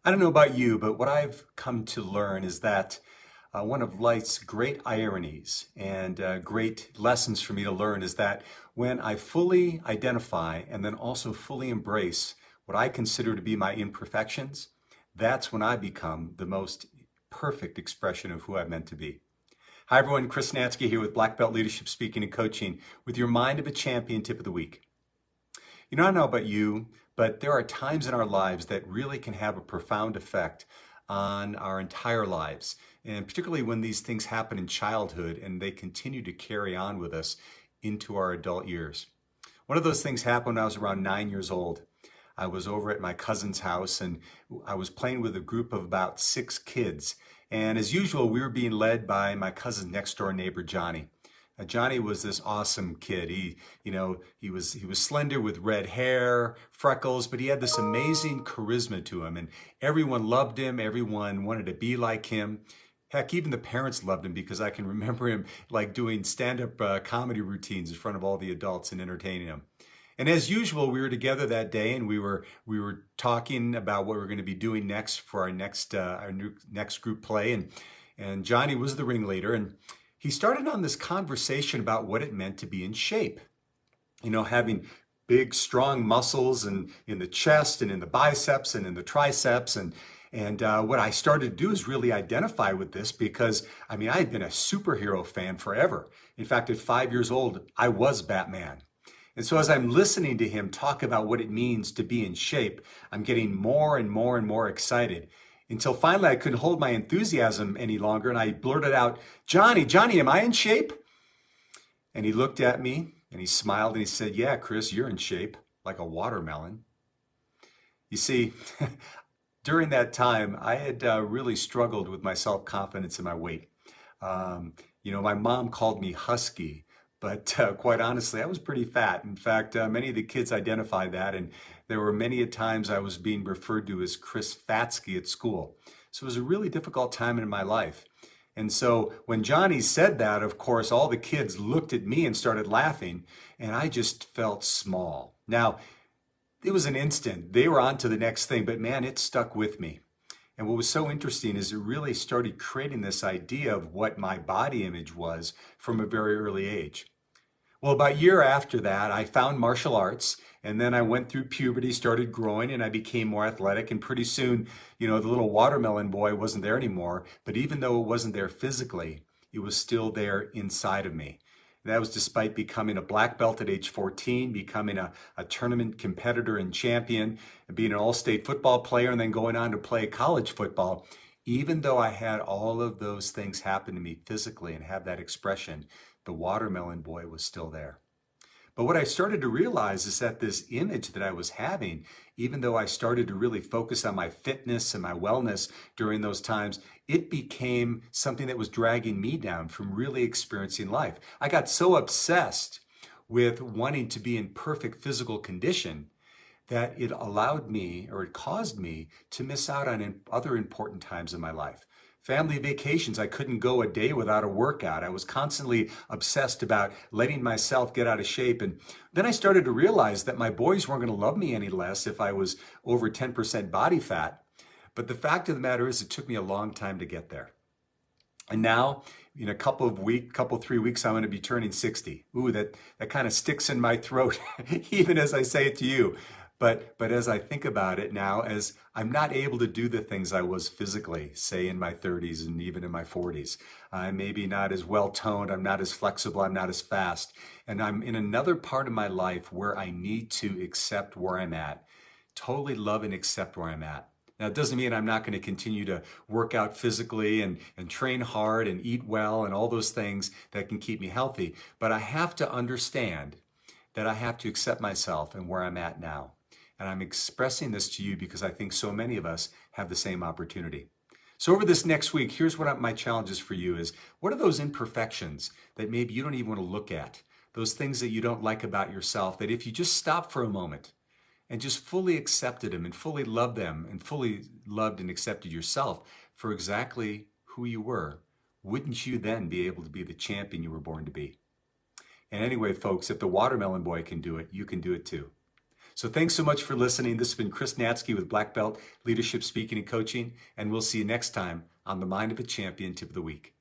I don't know about you, but what I've come to learn is that one of life's great ironies and great lessons for me to learn is that when I fully identify and then also fully embrace what I consider to be my imperfections, that's when I become the most perfect expression of who I'm meant to be. Hi, everyone. Chris Natzke here with Black Belt Leadership Speaking and Coaching with your Mind of a Champion tip of the week. I don't know about you, but there are times in our lives that really can have a profound effect on our entire lives. And particularly when these things happen in childhood and they continue to carry on with us into our adult years. One of those things happened when I was around 9 years old. I was over at my cousin's house and I was playing with a group of about 6 kids. And as usual, we were being led by my cousin's next door neighbor, Johnny. Johnny was this awesome kid. He was slender with red hair, freckles, but he had this amazing charisma to him, and everyone loved him. Everyone wanted to be like him. Heck, even the parents loved him because I can remember him like doing stand-up comedy routines in front of all the adults and entertaining them. And as usual, we were together that day, and we were talking about what we were going to be doing next for our next group play, and Johnny was the ringleader, and he started on this conversation about what it meant to be in shape. Having big, strong muscles and in the chest and in the biceps and in the triceps. And what I started to do is really identify with this because, I had been a superhero fan forever. In fact, at 5 years old, I was Batman. And so as I'm listening to him talk about what it means to be in shape, I'm getting more and more and more excited until finally I couldn't hold my enthusiasm any longer and I blurted out, Johnny, am I in shape? And he looked at me and he smiled and he said, yeah, Chris, you're in shape like a watermelon. You see, during that time, I had really struggled with my self-confidence and my weight. My mom called me husky, but quite honestly, I was pretty fat. In fact, many of the kids identified that, and there were many a times I was being referred to as Chris Fatsky at school. So it was a really difficult time in my life. And so when Johnny said that, of course, all the kids looked at me and started laughing, and I just felt small. Now, it was an instant. They were on to the next thing, but man, it stuck with me. And what was so interesting is it really started creating this idea of what my body image was from a very early age. Well, about a year after that, I found martial arts, and then I went through puberty, started growing, and I became more athletic. And pretty soon, the little watermelon boy wasn't there anymore. But even though it wasn't there physically, it was still there inside of me. And that was despite becoming a black belt at age 14, becoming a tournament competitor and champion, and being an all-state football player, and then going on to play college football. Even though I had all of those things happen to me physically and have that expression, the watermelon boy was still there. But what I started to realize is that this image that I was having, even though I started to really focus on my fitness and my wellness during those times, it became something that was dragging me down from really experiencing life. I got so obsessed with wanting to be in perfect physical condition that it allowed me, or it caused me, to miss out on other important times in my life. Family vacations, I couldn't go a day without a workout. I was constantly obsessed about letting myself get out of shape. And then I started to realize that my boys weren't going to love me any less if I was over 10% body fat. But the fact of the matter is, it took me a long time to get there. And now, in a couple, 3 weeks, I'm going to be turning 60. Ooh, that kind of sticks in my throat, even as I say it to you. But as I think about it now, as I'm not able to do the things I was physically, say in my 30s and even in my 40s, I'm maybe not as well toned, I'm not as flexible, I'm not as fast, and I'm in another part of my life where I need to accept where I'm at, totally love and accept where I'm at. Now, it doesn't mean I'm not going to continue to work out physically and train hard and eat well and all those things that can keep me healthy, but I have to understand that I have to accept myself and where I'm at now. And I'm expressing this to you because I think so many of us have the same opportunity. So over this next week, here's what my challenge is for you is, what are those imperfections that maybe you don't even want to look at? Those things that you don't like about yourself, that if you just stop for a moment and just fully accepted them and fully loved them and fully loved and accepted yourself for exactly who you were, wouldn't you then be able to be the champion you were born to be? And anyway, folks, if the watermelon boy can do it, you can do it too. So thanks so much for listening. This has been Chris Natzke with Black Belt Leadership Speaking and Coaching, and we'll see you next time on the Mind of a Champion Tip of the Week.